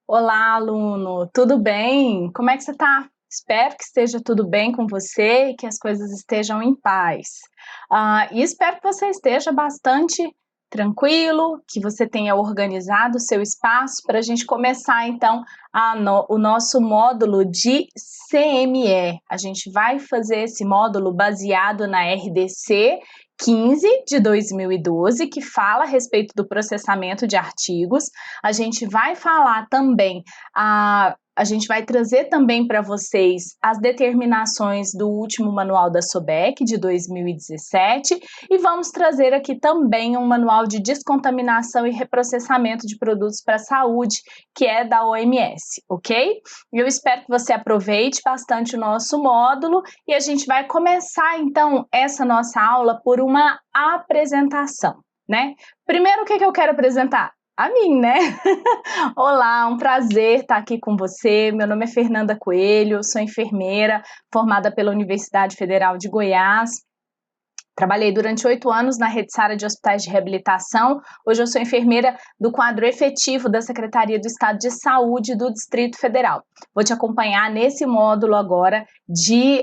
Olá, aluno, tudo bem? Como é que você está? Espero que esteja tudo bem com você e que as coisas estejam em paz. E espero que você esteja bastante tranquilo, que você tenha organizado o seu espaço para a gente começar, então, o nosso módulo de CME. A gente vai fazer esse módulo baseado na RDC 15 de 2012, que fala a respeito do processamento de artigos. A gente vai falar também, a gente vai trazer também para vocês as determinações do último manual da SOBEC de 2017 e vamos trazer aqui também um manual de descontaminação e reprocessamento de produtos para a saúde, que é da OMS, ok? Eu espero que você aproveite bastante o nosso módulo e a gente vai começar então essa nossa aula por uma apresentação, né? Primeiro, o que eu quero apresentar? A mim, né? Olá, um prazer estar aqui com você. Meu nome é Fernanda Coelho, sou enfermeira formada pela Universidade Federal de Goiás. Trabalhei durante 8 anos na Rede Sara de Hospitais de Reabilitação. Hoje eu sou enfermeira do quadro efetivo da Secretaria do Estado de Saúde do Distrito Federal. Vou te acompanhar nesse módulo agora de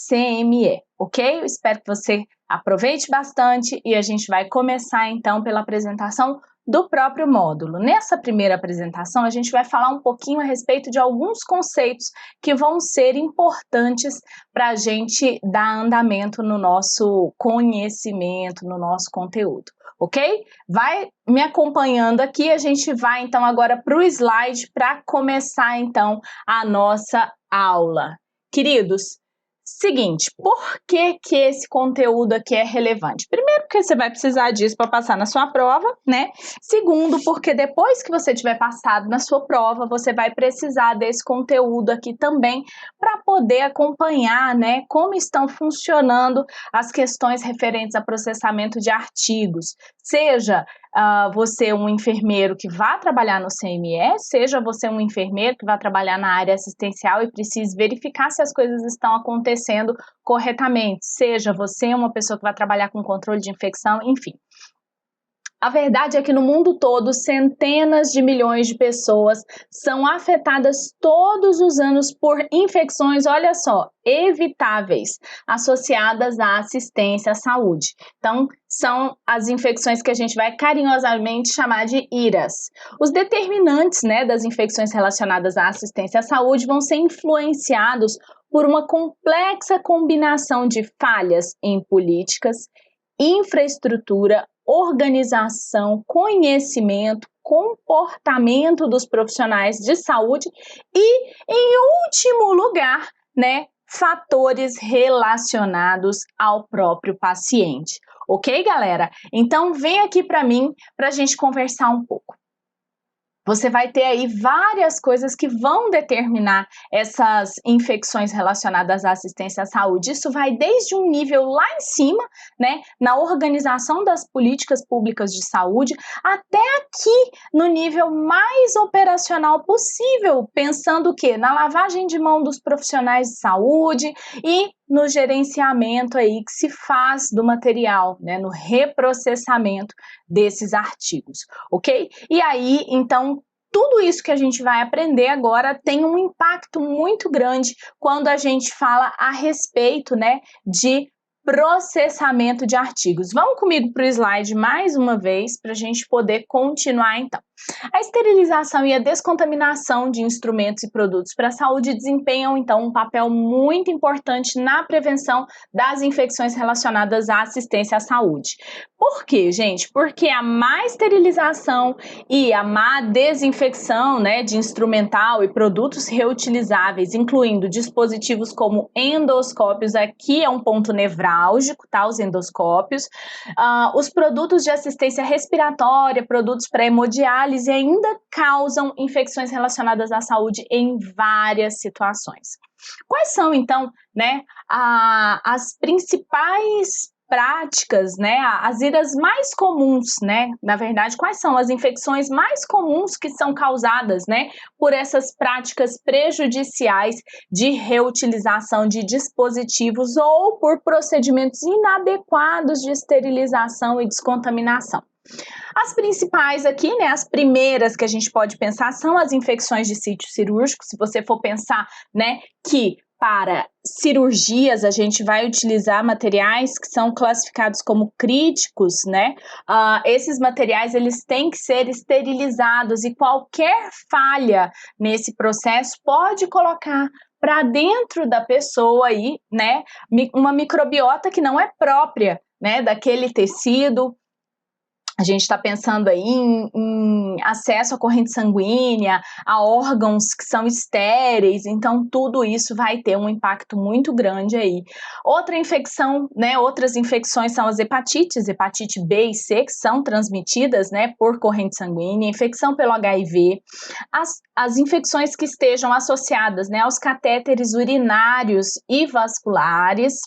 CME, ok? Eu espero que você aproveite bastante e a gente vai começar então pela apresentação do próprio módulo. Nessa primeira apresentação, a gente vai falar um pouquinho a respeito de alguns conceitos que vão ser importantes para a gente dar andamento no nosso conhecimento, no nosso conteúdo, ok? Vai me acompanhando aqui, a gente vai então agora para o slide para começar então a nossa aula. Queridos, seguinte, por que esse conteúdo aqui é relevante? Primeiro, porque você vai precisar disso para passar na sua prova, né? Segundo, porque depois que você tiver passado na sua prova, você vai precisar desse conteúdo aqui também para poder acompanhar, né, como estão funcionando as questões referentes a processamento de artigos. Seja você um enfermeiro que vá trabalhar no CME, seja você um enfermeiro que vá trabalhar na área assistencial e precise verificar se as coisas estão acontecendo corretamente, seja você uma pessoa que vai trabalhar com controle de infecção, enfim. A verdade é que no mundo todo, centenas de milhões de pessoas são afetadas todos os anos por infecções, olha só, evitáveis, associadas à assistência à saúde. Então, são as infecções que a gente vai carinhosamente chamar de IRAS. Os determinantes, né, das infecções relacionadas à assistência à saúde vão ser influenciados por uma complexa combinação de falhas em políticas, infraestrutura, organização, conhecimento, comportamento dos profissionais de saúde e, em último lugar, né, fatores relacionados ao próprio paciente. Ok, galera? Então, vem aqui para mim para a gente conversar um pouco. Você vai ter aí várias coisas que vão determinar essas infecções relacionadas à assistência à saúde. Isso vai desde um nível lá em cima, né, na organização das políticas públicas de saúde, até aqui no nível mais operacional possível, pensando o quê? Na lavagem de mão dos profissionais de saúde e no gerenciamento aí que se faz do material, né, no reprocessamento desses artigos, ok? E aí, então, tudo isso que a gente vai aprender agora tem um impacto muito grande quando a gente fala a respeito, né, de processamento de artigos. Vamos comigo para o slide mais uma vez para a gente poder continuar então. A esterilização e a descontaminação de instrumentos e produtos para a saúde desempenham, então, um papel muito importante na prevenção das infecções relacionadas à assistência à saúde. Por quê, gente? Porque a má esterilização e a má desinfecção, né, de instrumental e produtos reutilizáveis, incluindo dispositivos como endoscópios, aqui é um ponto nevrálgico, tá? Os endoscópios, os produtos de assistência respiratória, produtos para hemodiálise ainda causam infecções relacionadas à saúde em várias situações. Quais são, então, né, as principais práticas, né, as IRAs mais comuns, né, na verdade, quais são as infecções mais comuns que são causadas, né, por essas práticas prejudiciais de reutilização de dispositivos ou por procedimentos inadequados de esterilização e descontaminação? As principais aqui, né, as primeiras que a gente pode pensar são as infecções de sítio cirúrgico. Se você for pensar, né, que para cirurgias a gente vai utilizar materiais que são classificados como críticos, né? Esses materiais eles têm que ser esterilizados e qualquer falha nesse processo pode colocar para dentro da pessoa aí, né, uma microbiota que não é própria, né, daquele tecido. A gente está pensando aí em acesso à corrente sanguínea, a órgãos que são estéreis, então tudo isso vai ter um impacto muito grande aí. Outra infecção, né, outras infecções são as hepatites, hepatite B e C, que são transmitidas, né, por corrente sanguínea, infecção pelo HIV, as infecções que estejam associadas, né, aos catéteres urinários e vasculares,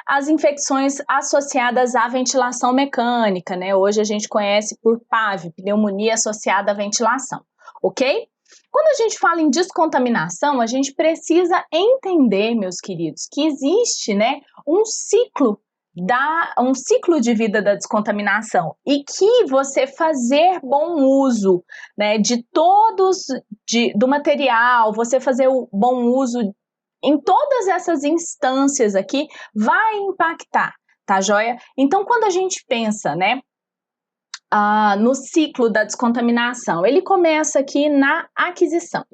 as infecções associadas à ventilação mecânica, né? Hoje a gente conhece por PAV, pneumonia associada à ventilação, ok? Quando a gente fala em descontaminação, a gente precisa entender, meus queridos, que existe, né, um ciclo de vida da descontaminação e que você fazer bom uso, né, do material, você fazer o bom uso em todas essas instâncias aqui, vai impactar, tá joia? Então, quando a gente pensa, né, no ciclo da descontaminação, ele começa aqui na aquisição.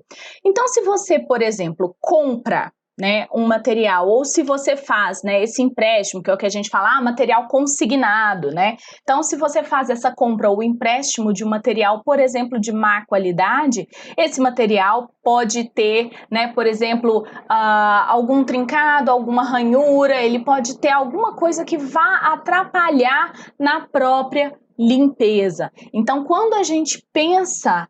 Então, se você, por exemplo, compra, né, um material, ou se você faz, né, esse empréstimo, que é o que a gente fala, material consignado, né? Então, se você faz essa compra ou empréstimo de um material, por exemplo, de má qualidade, esse material pode ter, né, por exemplo, algum trincado, alguma ranhura, ele pode ter alguma coisa que vá atrapalhar na própria limpeza. Então, quando a gente pensa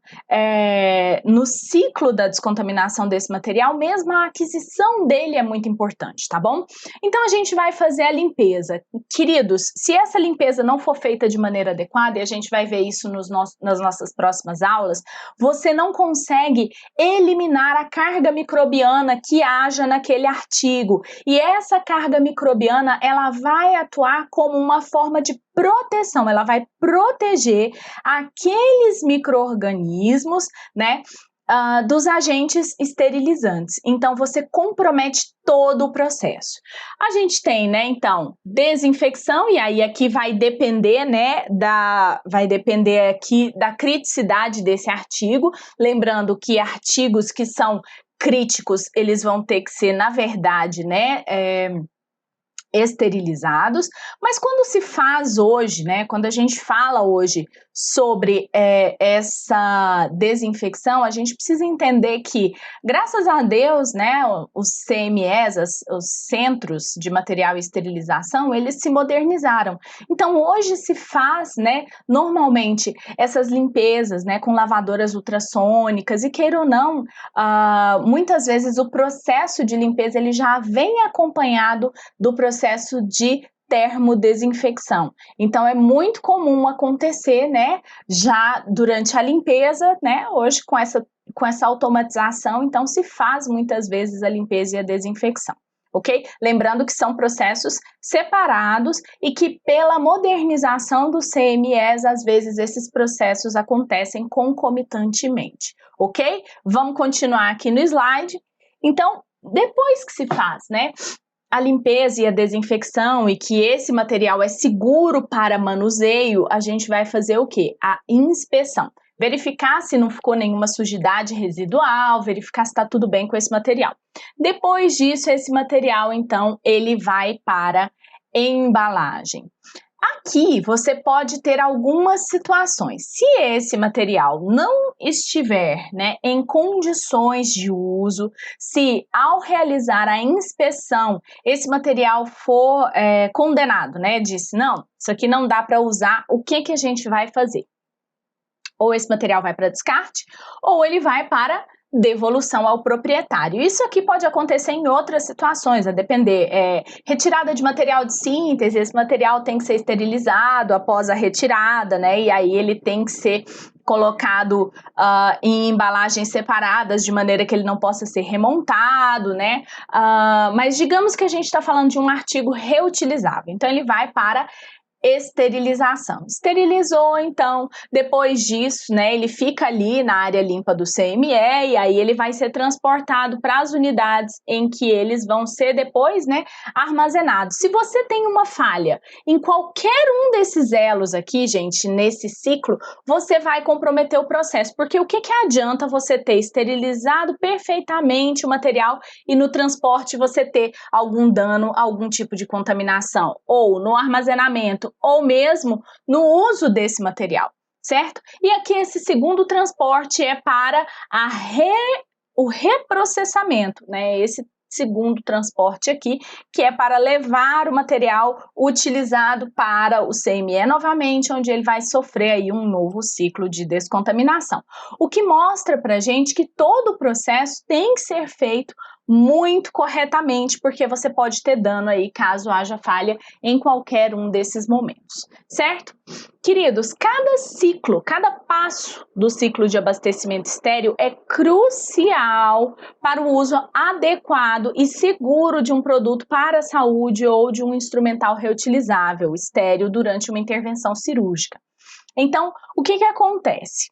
no ciclo da descontaminação desse material, mesmo a aquisição dele é muito importante, tá bom? Então, a gente vai fazer a limpeza. Queridos, se essa limpeza não for feita de maneira adequada, e a gente vai ver isso nas nossas próximas aulas, você não consegue eliminar a carga microbiana que haja naquele artigo. E essa carga microbiana, ela vai atuar como uma forma de proteção, ela vai proteger aqueles micro-organismos, né, dos agentes esterilizantes. Então, você compromete todo o processo. A gente tem, né, então, desinfecção, e aí aqui vai depender, né, vai depender aqui da criticidade desse artigo, lembrando que artigos que são críticos, eles vão ter que ser, na verdade, né, esterilizados, mas quando se faz hoje, né, quando a gente fala hoje sobre essa desinfecção, a gente precisa entender que, graças a Deus, né, os CMEs, os Centros de Material e Esterilização, eles se modernizaram. Então, hoje se faz, né, normalmente, essas limpezas, né, com lavadoras ultrassônicas, e queira ou não, muitas vezes o processo de limpeza, ele já vem acompanhado do processo de termodesinfecção. Então, é muito comum acontecer, né, já durante a limpeza, né, hoje com essa automatização, então se faz muitas vezes a limpeza e a desinfecção, ok? Lembrando que são processos separados e que pela modernização dos CMEs, às vezes esses processos acontecem concomitantemente, ok? Vamos continuar aqui no slide. Então, depois que se faz, né, a limpeza e a desinfecção e que esse material é seguro para manuseio, a gente vai fazer o quê? A inspeção. Verificar se não ficou nenhuma sujidade residual, verificar se está tudo bem com esse material. Depois disso, esse material, então, ele vai para embalagem. Aqui você pode ter algumas situações. Se esse material não estiver, né, em condições de uso, se ao realizar a inspeção esse material for condenado, né, disse não, isso aqui não dá para usar, o que a gente vai fazer? Ou esse material vai para descarte, ou ele vai para devolução ao proprietário. Isso aqui pode acontecer em outras situações, a depender, retirada de material de síntese, esse material tem que ser esterilizado após a retirada, né, e aí ele tem que ser colocado em embalagens separadas, de maneira que ele não possa ser remontado, né, mas digamos que a gente está falando de um artigo reutilizável, então ele vai para esterilização. Esterilizou, então, depois disso, né, ele fica ali na área limpa do CME e aí ele vai ser transportado para as unidades em que eles vão ser depois, né, armazenados. Se você tem uma falha em qualquer um desses elos aqui, gente, nesse ciclo, você vai comprometer o processo, porque o que adianta você ter esterilizado perfeitamente o material e no transporte você ter algum dano, algum tipo de contaminação, ou no armazenamento, ou mesmo no uso desse material, certo? E aqui esse segundo transporte é para o reprocessamento, né? Esse segundo transporte aqui, que é para levar o material utilizado para o CME novamente, onde ele vai sofrer aí um novo ciclo de descontaminação. O que mostra pra gente que todo o processo tem que ser feito muito corretamente, porque você pode ter dano aí caso haja falha em qualquer um desses momentos, certo? Queridos, cada ciclo, cada passo do ciclo de abastecimento estéril é crucial para o uso adequado e seguro de um produto para a saúde ou de um instrumental reutilizável estéril durante uma intervenção cirúrgica. Então, o que acontece?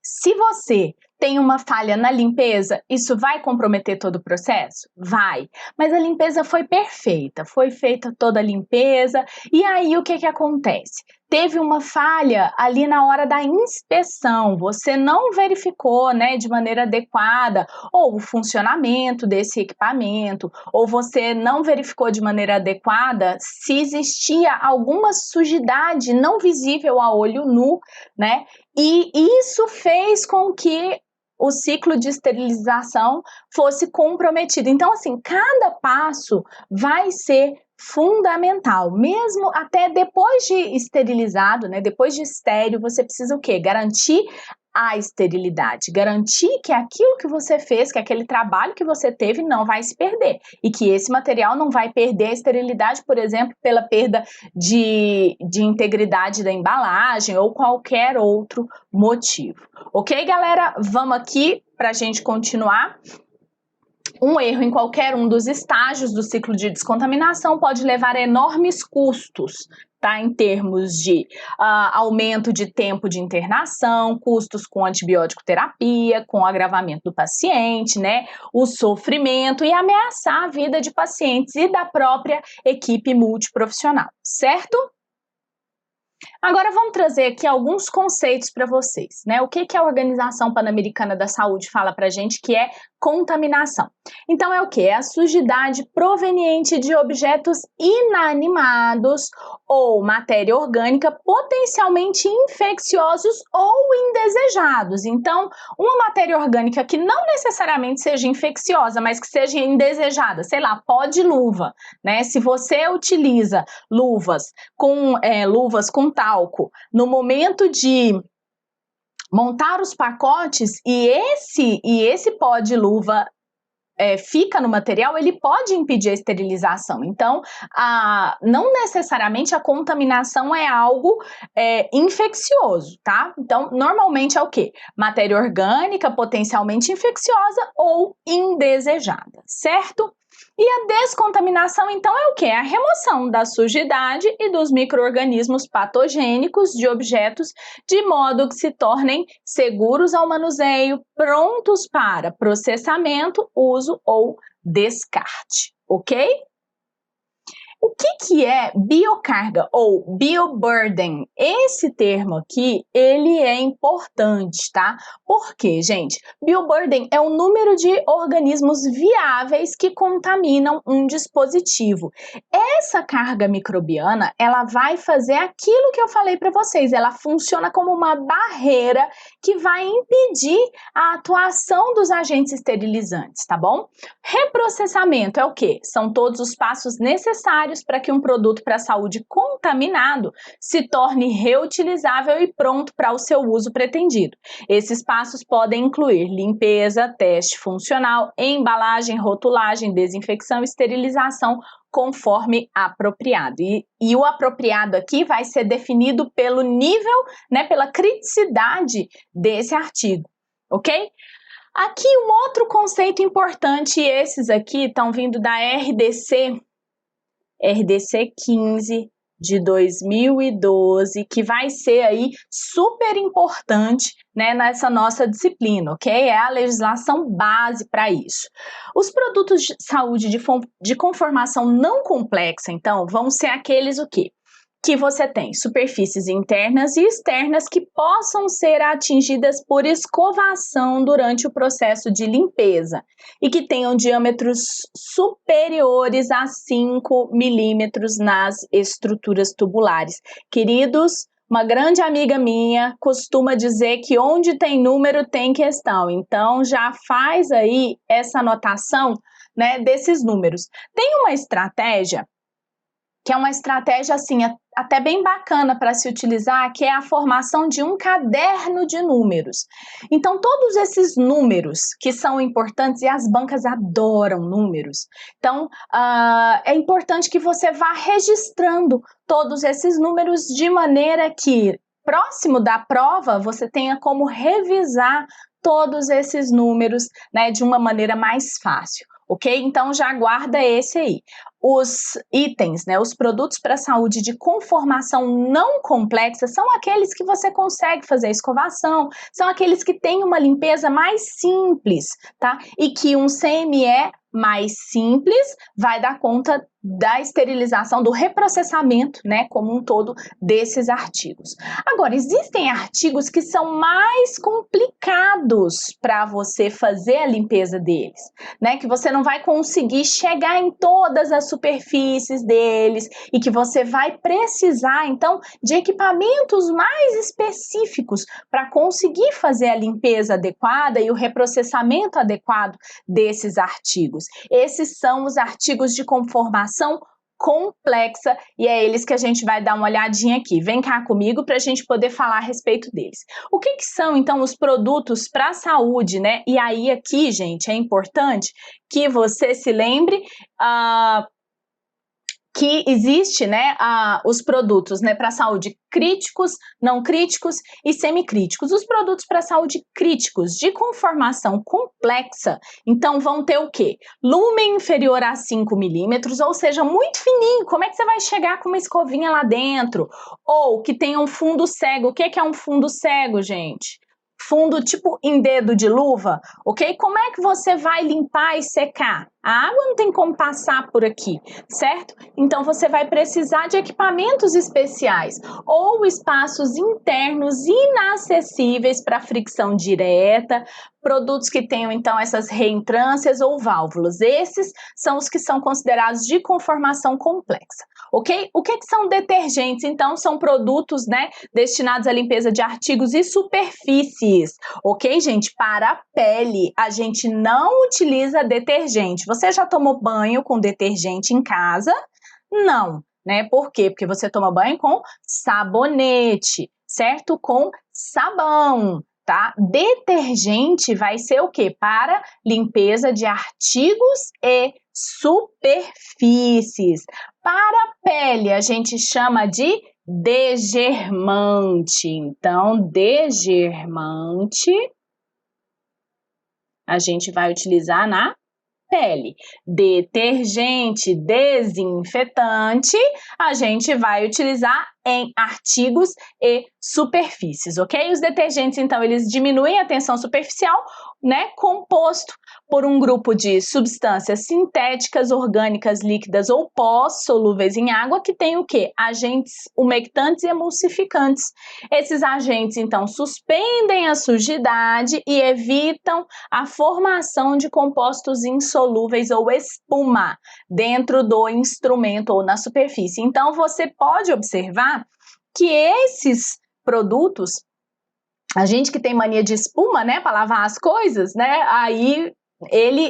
Se você tem uma falha na limpeza, isso vai comprometer todo o processo? Vai. Mas a limpeza foi perfeita, foi feita toda a limpeza, e aí o que acontece? Teve uma falha ali na hora da inspeção, você não verificou, né, de maneira adequada, ou o funcionamento desse equipamento, ou você não verificou de maneira adequada se existia alguma sujidade não visível a olho nu, né? E isso fez com que o ciclo de esterilização fosse comprometido. Então, assim, cada passo vai ser fundamental, mesmo até depois de esterilizado, né? Depois de estéril, você precisa o quê? Garantir a esterilidade, garantir que aquilo que você fez, que aquele trabalho que você teve não vai se perder e que esse material não vai perder a esterilidade, por exemplo, pela perda de integridade da embalagem ou qualquer outro motivo. Ok, galera? Vamos aqui para a gente continuar. Um erro em qualquer um dos estágios do ciclo de descontaminação pode levar a enormes custos, tá? Em termos de aumento de tempo de internação, custos com antibiótico terapia, com agravamento do paciente, né? O sofrimento e ameaçar a vida de pacientes e da própria equipe multiprofissional, certo? Agora vamos trazer aqui alguns conceitos para vocês, né? O que a Organização Pan-Americana da Saúde fala para a gente que é contaminação? Então é o que? É a sujidade proveniente de objetos inanimados ou matéria orgânica potencialmente infecciosos ou indesejados. Então, uma matéria orgânica que não necessariamente seja infecciosa, mas que seja indesejada, sei lá, pó de luva, né? Se você utiliza luvas com talco no momento de montar os pacotes e esse pó de luva fica no material, ele pode impedir a esterilização. Então, não necessariamente a contaminação é algo infeccioso, tá? Então, normalmente é o quê? Matéria orgânica potencialmente infecciosa ou indesejada, certo? E a descontaminação, então, é o quê? É a remoção da sujidade e dos micro-organismos patogênicos de objetos de modo que se tornem seguros ao manuseio, prontos para processamento, uso ou descarte, ok? O que é biocarga ou bioburden? Esse termo aqui, ele é importante, tá? Por quê, gente? Bioburden é o número de organismos viáveis que contaminam um dispositivo. Essa carga microbiana, ela vai fazer aquilo que eu falei para vocês, ela funciona como uma barreira que vai impedir a atuação dos agentes esterilizantes, tá bom? Reprocessamento é o quê? São todos os passos necessários para que um produto para a saúde contaminado se torne reutilizável e pronto para o seu uso pretendido. Esses passos podem incluir limpeza, teste funcional, embalagem, rotulagem, desinfecção e esterilização conforme apropriado. E o apropriado aqui vai ser definido pelo nível, né, pela criticidade desse artigo, ok? Aqui um outro conceito importante, esses aqui estão vindo da RDC 15, de 2012, que vai ser aí super importante, né, nessa nossa disciplina, ok? É a legislação base para isso. Os produtos de saúde de conformação não complexa, então, vão ser aqueles o quê? Que você tem superfícies internas e externas que possam ser atingidas por escovação durante o processo de limpeza e que tenham diâmetros superiores a 5 milímetros nas estruturas tubulares. Queridos, uma grande amiga minha costuma dizer que onde tem número tem questão, então já faz aí essa anotação, né, desses números. Tem uma estratégia que é uma estratégia assim até bem bacana para se utilizar, que é a formação de um caderno de números. Então, todos esses números que são importantes, e as bancas adoram números, então é importante que você vá registrando todos esses números de maneira que, próximo da prova, você tenha como revisar todos esses números, né, de uma maneira mais fácil, ok? Então, já guarda esse aí. Os itens, né, os produtos para a saúde de conformação não complexa são aqueles que você consegue fazer a escovação, são aqueles que têm uma limpeza mais simples, tá? E que um CME mais simples vai dar conta da esterilização, do reprocessamento, né, como um todo desses artigos. Agora, existem artigos que são mais complicados para você fazer a limpeza deles, né, que você não vai conseguir chegar em todas as superfícies deles e que você vai precisar, então, de equipamentos mais específicos para conseguir fazer a limpeza adequada e o reprocessamento adequado desses artigos. Esses são os artigos de conformação complexa e é eles que a gente vai dar uma olhadinha aqui. Vem cá comigo para a gente poder falar a respeito deles. O que são, então, os produtos para a saúde, né? E aí aqui, gente, é importante que você se lembre que existe, né, os produtos, né, para a saúde críticos, não críticos e semicríticos. Os produtos para a saúde críticos de conformação complexa, então vão ter o quê? Lumen inferior a 5 milímetros, ou seja, muito fininho. Como é que você vai chegar com uma escovinha lá dentro? Ou que tenha um fundo cego. O que é um fundo cego, gente? Fundo tipo em dedo de luva, ok? Como é que você vai limpar e secar? A água não tem como passar por aqui, certo? Então você vai precisar de equipamentos especiais ou espaços internos inacessíveis para fricção direta, produtos que tenham então essas reentrâncias ou válvulas. Esses são os que são considerados de conformação complexa, ok? O que são detergentes? Então são produtos, né, destinados à limpeza de artigos e superfícies, ok, gente? Para a pele, a gente não utiliza detergente. Você já tomou banho com detergente em casa? Não, né? Por quê? Porque você toma banho com sabonete, certo? Com sabão, tá? Detergente vai ser o quê? Para limpeza de artigos e superfícies. Para a pele, a gente chama de degermante. Então, degermante a gente vai utilizar na pele. Detergente, desinfetante, a gente vai utilizar em artigos e superfícies, ok? Os detergentes, então, eles diminuem a tensão superficial, né? Composto por um grupo de substâncias sintéticas, orgânicas, líquidas ou pós-solúveis em água, que tem o quê? Agentes umectantes e emulsificantes. Esses agentes, então, suspendem a sujidade e evitam a formação de compostos insolúveis ou espuma dentro do instrumento ou na superfície. Então, você pode observar que esses produtos, a gente que tem mania de espuma, né, para lavar as coisas, né, aí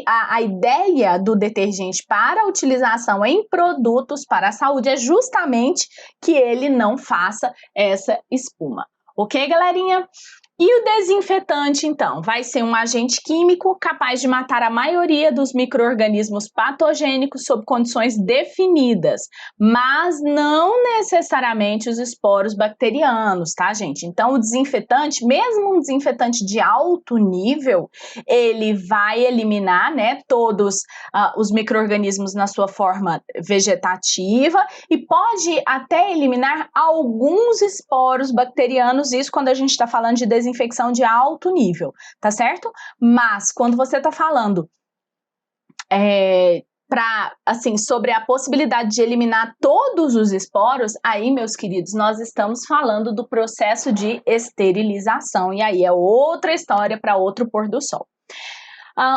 a ideia do detergente para utilização em produtos para a saúde é justamente que ele não faça essa espuma. Ok, galerinha? E o desinfetante, então, vai ser um agente químico capaz de matar a maioria dos micro-organismos patogênicos sob condições definidas, mas não necessariamente os esporos bacterianos, tá, gente? Então, o desinfetante, mesmo um desinfetante de alto nível, ele vai eliminar, né, todos os micro-organismos na sua forma vegetativa e pode até eliminar alguns esporos bacterianos, isso quando a gente está falando de desinfecção de alto nível, tá certo? Mas quando você está falando sobre a possibilidade de eliminar todos os esporos, aí, meus queridos, nós estamos falando do processo de esterilização, e aí é outra história para outro pôr do sol.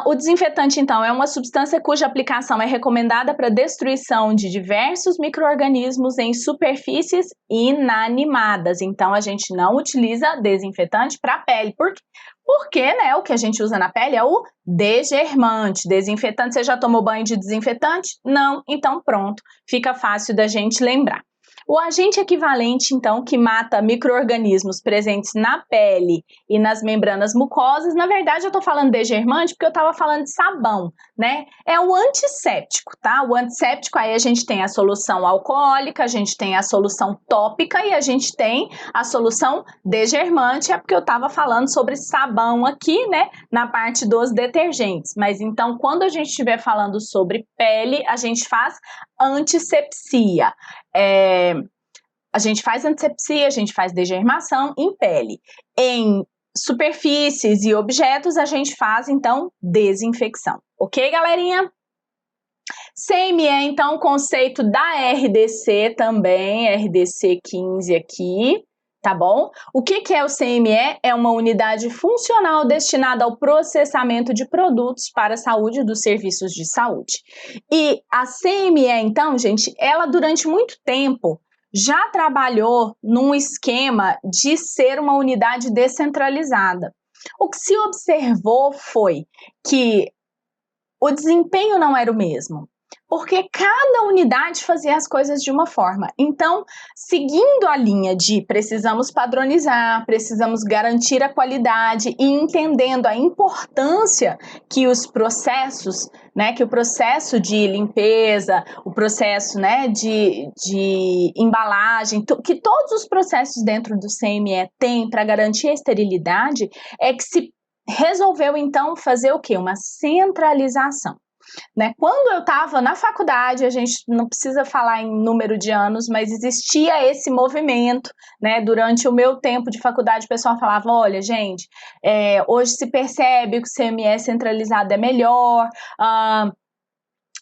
O desinfetante, então, é uma substância cuja aplicação é recomendada para destruição de diversos micro-organismos em superfícies inanimadas. Então, a gente não utiliza desinfetante para a pele. Por quê? Porque, né, o que a gente usa na pele é o desgermante. Desinfetante, você já tomou banho de desinfetante? Não? Então, pronto. Fica fácil da gente lembrar. O agente equivalente, então, que mata micro-organismos presentes na pele e nas membranas mucosas, na verdade eu tô falando degermante porque eu tava falando de sabão, né? É o antisséptico, tá? O antisséptico, aí a gente tem a solução alcoólica, a gente tem a solução tópica e a gente tem a solução degermante, é porque eu tava falando sobre sabão aqui, né? Na parte dos detergentes. Mas então, quando a gente estiver falando sobre pele, a gente faz antisepsia. A gente faz antisepsia, a gente faz degermação em pele. Em superfícies e objetos, a gente faz, então, desinfecção. Ok, galerinha? CME, então, o conceito da RDC também, RDC 15 aqui, tá bom? O que é o CME? É uma unidade funcional destinada ao processamento de produtos para a saúde dos serviços de saúde. E a CME, então, gente, ela durante muito tempo já trabalhou num esquema de ser uma unidade descentralizada. O que se observou foi que o desempenho não era o mesmo, porque cada unidade fazia as coisas de uma forma. Então, seguindo a linha de precisamos padronizar, precisamos garantir a qualidade e entendendo a importância que os processos, né, que o processo de limpeza, o processo, né, de embalagem, que todos os processos dentro do CME têm para garantir a esterilidade, é que se resolveu então fazer o quê? Uma centralização. Né? Quando eu estava na faculdade, a gente não precisa falar em número de anos, mas existia esse movimento, né? Durante o meu tempo de faculdade, o pessoal falava, olha, gente, hoje se percebe que o CME centralizado é melhor,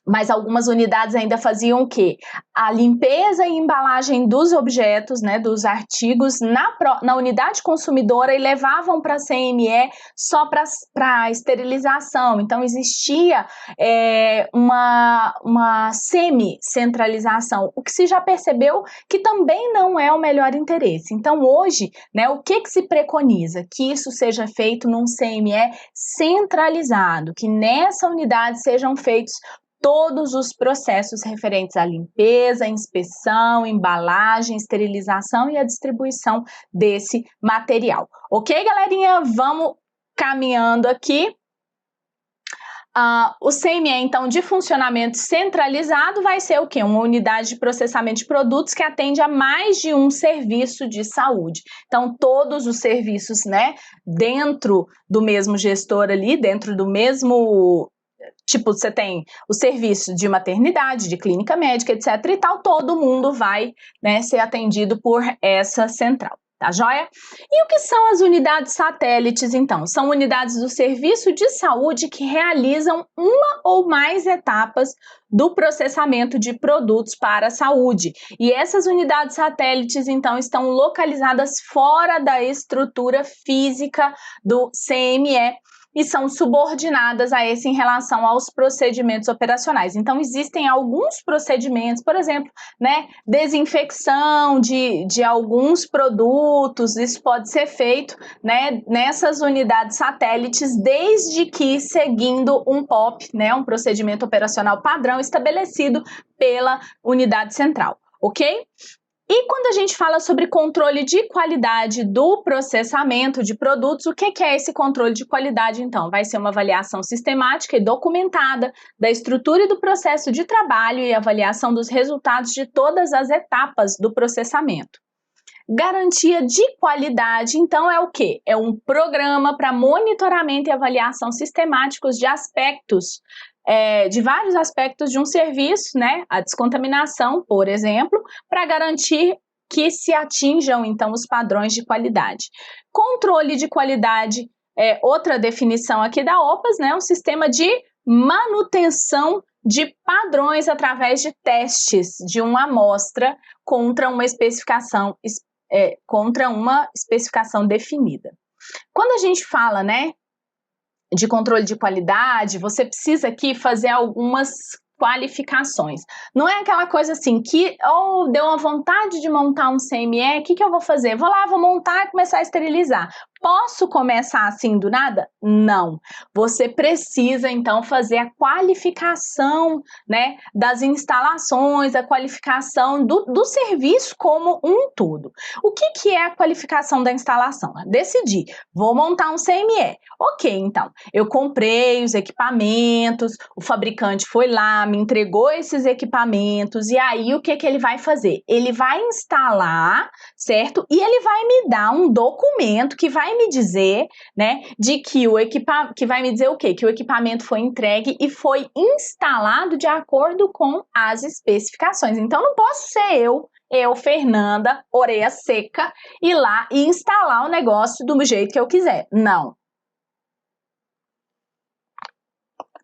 mas algumas unidades ainda faziam o quê? A limpeza e embalagem dos objetos, né, dos artigos na unidade consumidora e levavam para a CME só para a esterilização. Então, existia uma semi-centralização, o que se já percebeu que também não é o melhor interesse. Então, hoje, né, o que se preconiza? Que isso seja feito num CME centralizado, que nessa unidade sejam feitos todos os processos referentes à limpeza, inspeção, embalagem, esterilização e a distribuição desse material. Ok, galerinha? Vamos caminhando aqui. O CME, então, de funcionamento centralizado vai ser o quê? Uma unidade de processamento de produtos que atende a mais de um serviço de saúde. Então, todos os serviços, né, dentro do mesmo gestor ali, dentro do mesmo... Tipo, você tem o serviço de maternidade, de clínica médica, etc. e tal, todo mundo vai, né, ser atendido por essa central, tá joia? E o que são as unidades satélites, então? São unidades do serviço de saúde que realizam uma ou mais etapas do processamento de produtos para a saúde. E essas unidades satélites, então, estão localizadas fora da estrutura física do CME, e são subordinadas a esse em relação aos procedimentos operacionais. Então, existem alguns procedimentos, por exemplo, né, desinfecção de alguns produtos, isso pode ser feito, né, nessas unidades satélites, desde que seguindo um POP, né, um procedimento operacional padrão estabelecido pela unidade central, ok? E quando a gente fala sobre controle de qualidade do processamento de produtos, o que é esse controle de qualidade, então? Vai ser uma avaliação sistemática e documentada da estrutura e do processo de trabalho e avaliação dos resultados de todas as etapas do processamento. Garantia de qualidade, então, é o quê? É um programa para monitoramento e avaliação sistemáticos de aspectos, de vários aspectos de um serviço, né? A descontaminação, por exemplo, para garantir que se atinjam, então, os padrões de qualidade. Controle de qualidade é outra definição aqui da OPAS, né? Um sistema de manutenção de padrões através de testes de uma amostra contra uma especificação definida. Quando a gente fala, né, de controle de qualidade, você precisa aqui fazer algumas qualificações. Não é aquela coisa assim que, deu uma vontade de montar um CME, o que eu vou fazer? Vou lá, vou montar e começar a esterilizar. Posso começar assim do nada? Não. Você precisa, então, fazer a qualificação, né, das instalações, a qualificação do serviço como um todo. O que é a qualificação da instalação? Decidi, vou montar um CME. Ok, então, eu comprei os equipamentos, o fabricante foi lá, me entregou esses equipamentos, e aí o que ele vai fazer? Ele vai instalar, certo? E ele vai me dar um documento que vai me dizer, né, de que que vai me dizer o quê? Que o equipamento foi entregue e foi instalado de acordo com as especificações. Então, não posso ser eu, Fernanda, orelha seca, ir lá e instalar o negócio do jeito que eu quiser. Não.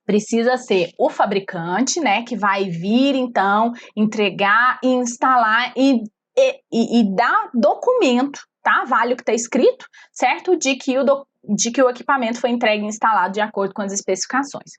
Precisa ser o fabricante, né, que vai vir, então, entregar e instalar e dar documento, tá? Vale o que está escrito, certo? De que o equipamento foi entregue e instalado de acordo com as especificações.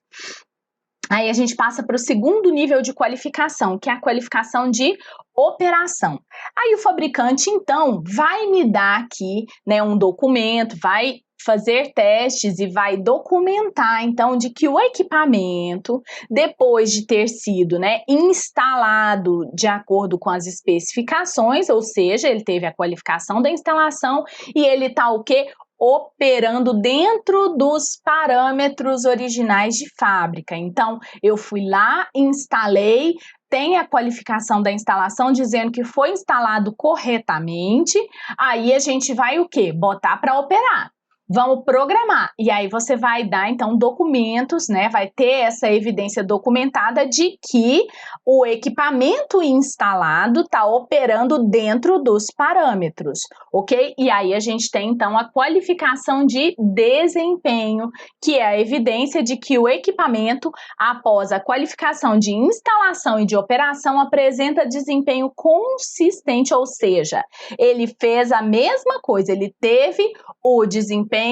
Aí a gente passa para o segundo nível de qualificação, que é a qualificação de operação. Aí o fabricante, então, vai me dar aqui, né, um documento, vai fazer testes e vai documentar, então, de que o equipamento, depois de ter sido, né, instalado de acordo com as especificações, ou seja, ele teve a qualificação da instalação e ele está o quê? Operando dentro dos parâmetros originais de fábrica. Então, eu fui lá, instalei, tem a qualificação da instalação dizendo que foi instalado corretamente, aí a gente vai o quê? Botar para operar. Vamos programar, e aí você vai dar, então, documentos, né, vai ter essa evidência documentada de que o equipamento instalado está operando dentro dos parâmetros, ok? E aí a gente tem, então, a qualificação de desempenho, que é a evidência de que o equipamento, após a qualificação de instalação e de operação, apresenta desempenho consistente, ou seja, ele fez a mesma coisa, ele teve o desempenho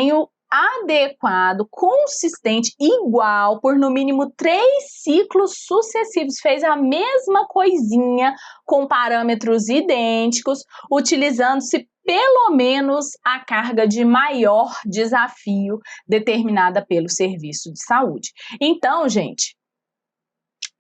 adequado, consistente, igual, por no mínimo 3 ciclos sucessivos, fez a mesma coisinha com parâmetros idênticos, utilizando-se pelo menos a carga de maior desafio determinada pelo serviço de saúde. Então, gente,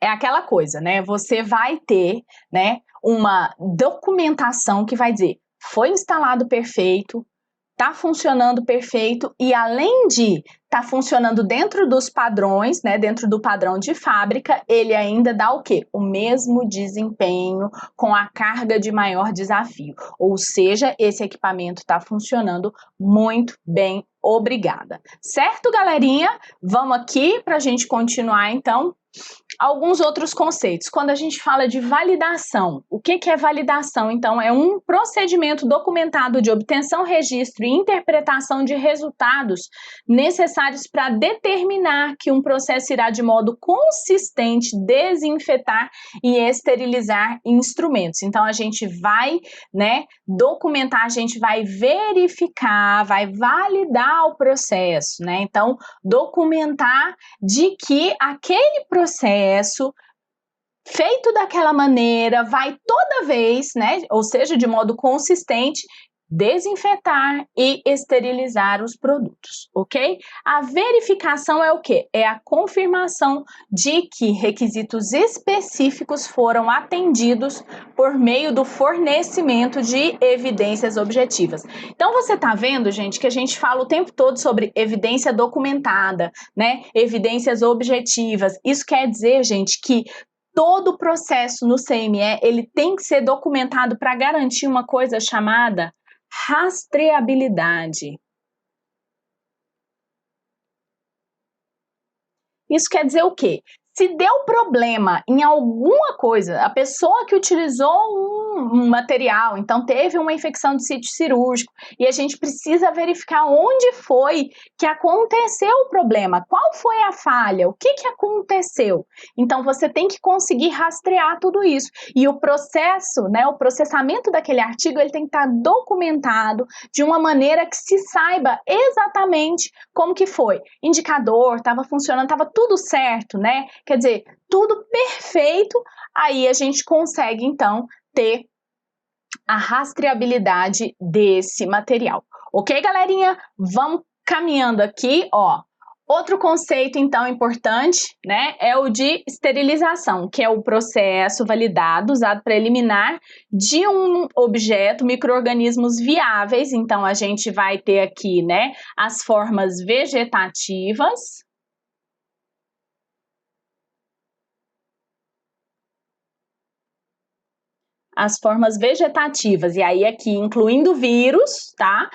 é aquela coisa, né? Você vai ter, né, uma documentação que vai dizer, foi instalado perfeito, está funcionando perfeito e além de estar funcionando dentro dos padrões, né, dentro do padrão de fábrica, ele ainda dá o quê? O mesmo desempenho com a carga de maior desafio. Ou seja, esse equipamento está funcionando muito bem, obrigada. Certo, galerinha? Vamos aqui para a gente continuar, então. Alguns outros conceitos. Quando a gente fala de validação, o que é validação? Então, é um procedimento documentado de obtenção, registro e interpretação de resultados necessários para determinar que um processo irá de modo consistente desinfetar e esterilizar instrumentos. Então, a gente vai, né, documentar, a gente vai verificar, vai validar o processo, né? Então, documentar de que aquele processo feito daquela maneira vai toda vez, né, ou seja, de modo consistente, desinfetar e esterilizar os produtos, ok? A verificação é o quê? É a confirmação de que requisitos específicos foram atendidos por meio do fornecimento de evidências objetivas. Então, você tá vendo, gente, que a gente fala o tempo todo sobre evidência documentada, né? Evidências objetivas. Isso quer dizer, gente, que todo o processo no CME, ele tem que ser documentado para garantir uma coisa chamada rastreabilidade. Isso quer dizer o quê? Se deu problema em alguma coisa, a pessoa que utilizou um material, então teve uma infecção de sítio cirúrgico, e a gente precisa verificar onde foi que aconteceu o problema, qual foi a falha, o que aconteceu. Então você tem que conseguir rastrear tudo isso. E o processo, né, o processamento daquele artigo, ele tem que estar documentado de uma maneira que se saiba exatamente como que foi. Indicador, estava funcionando, estava tudo certo, né? Quer dizer, tudo perfeito, aí a gente consegue, então, ter a rastreabilidade desse material. Ok, galerinha? Vamos caminhando aqui, ó. Outro conceito, então, importante, né, é o de esterilização, que é o processo validado usado para eliminar de um objeto micro-organismos viáveis. Então, a gente vai ter aqui, né, as formas vegetativas, e aí aqui incluindo vírus, tá?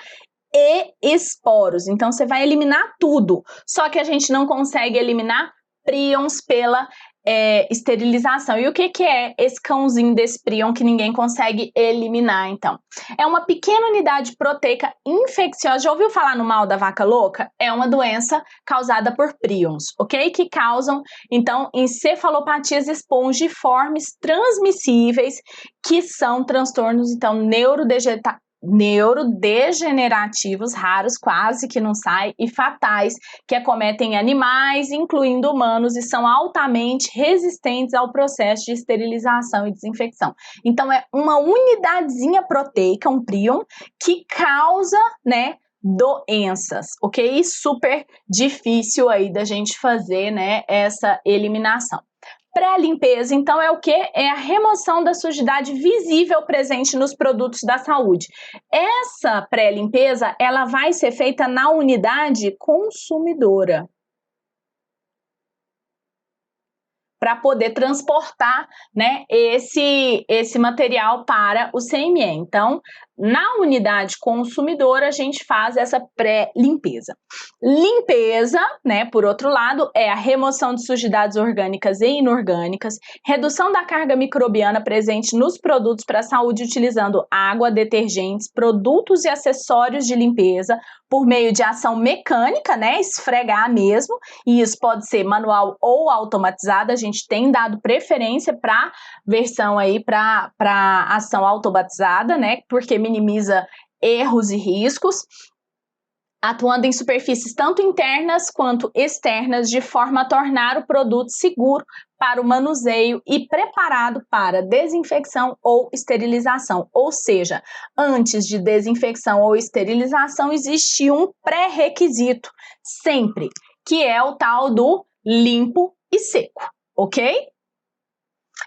E esporos. Então você vai eliminar tudo. Só que a gente não consegue eliminar prions pela esterilização. E o que é esse cãozinho desse prion que ninguém consegue eliminar, então? É uma pequena unidade proteica infecciosa. Já ouviu falar no mal da vaca louca? É uma doença causada por prions, ok? Que causam, então, encefalopatias espongiformes transmissíveis, que são transtornos, então, neurodegenerativos raros, quase que não sai, e fatais, que acometem animais, incluindo humanos, e são altamente resistentes ao processo de esterilização e desinfecção. Então, é uma unidadezinha proteica, um prion, que causa, né, doenças, ok? Super difícil aí da gente fazer, né, essa eliminação. Pré-limpeza, então, é o que? É a remoção da sujidade visível presente nos produtos da saúde. Essa pré-limpeza, ela vai ser feita na unidade consumidora, para poder transportar, né, esse material para o CME. Então, na unidade consumidora, a gente faz essa pré-limpeza. Limpeza, né, por outro lado, é a remoção de sujidades orgânicas e inorgânicas, redução da carga microbiana presente nos produtos para a saúde utilizando água, detergentes, produtos e acessórios de limpeza por meio de ação mecânica, né, esfregar mesmo, e isso pode ser manual ou automatizada. A gente tem dado preferência para versão aí para ação automatizada, né, porque minimiza erros e riscos, atuando em superfícies tanto internas quanto externas, de forma a tornar o produto seguro para o manuseio e preparado para desinfecção ou esterilização. Ou seja, antes de desinfecção ou esterilização, existe um pré-requisito, sempre, que é o tal do limpo e seco, ok?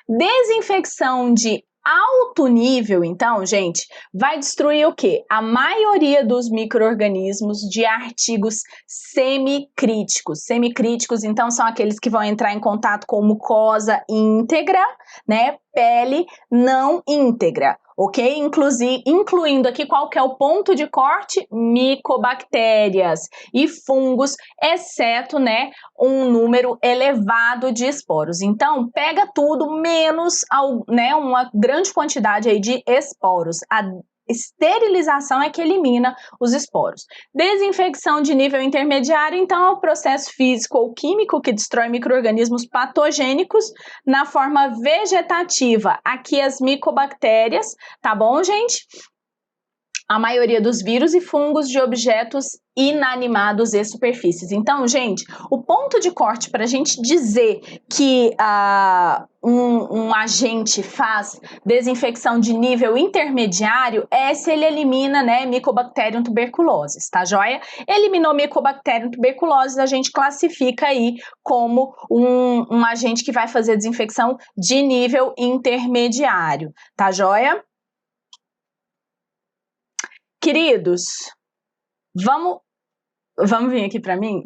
Desinfecção de alto nível, então, gente, vai destruir o quê? A maioria dos micro-organismos de artigos semicríticos. Semicríticos, então, são aqueles que vão entrar em contato com mucosa íntegra, né? Pele não íntegra, ok? Incluindo aqui qual que é o ponto de corte? Micobactérias e fungos, exceto, né, um número elevado de esporos. Então, pega tudo menos, né, uma grande quantidade aí de esporos. A esterilização é que elimina os esporos. Desinfecção de nível intermediário, então, é o processo físico ou químico que destrói micro-organismos patogênicos na forma vegetativa. Aqui as micobactérias, tá bom, gente? a maioria dos vírus e fungos de objetos inanimados e superfícies. Então, gente, o ponto de corte para a gente dizer que um agente faz desinfecção de nível intermediário é se ele elimina, né, Mycobacterium tuberculosis, tá joia? Eliminou Mycobacterium tuberculosis, a gente classifica aí como um agente que vai fazer desinfecção de nível intermediário, tá joia? Queridos, vamos vir aqui para mim?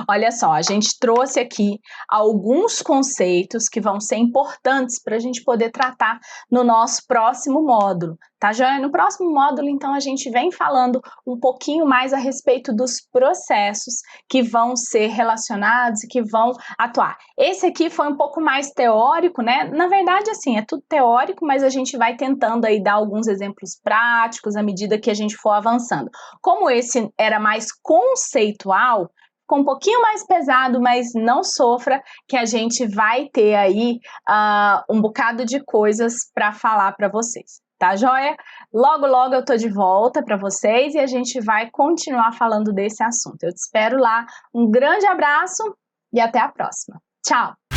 Olha só, a gente trouxe aqui alguns conceitos que vão ser importantes para a gente poder tratar no nosso próximo módulo, tá joia? No próximo módulo, então, a gente vem falando um pouquinho mais a respeito dos processos que vão ser relacionados e que vão atuar. Esse aqui foi um pouco mais teórico, né? Na verdade, assim, é tudo teórico, mas a gente vai tentando aí dar alguns exemplos práticos à medida que a gente for avançando. Como esse era mais conceitual, ficou um pouquinho mais pesado, mas não sofra, que a gente vai ter aí um bocado de coisas para falar para vocês, tá joia? Logo, logo eu tô de volta para vocês e a gente vai continuar falando desse assunto. Eu te espero lá. Um grande abraço e até a próxima. Tchau!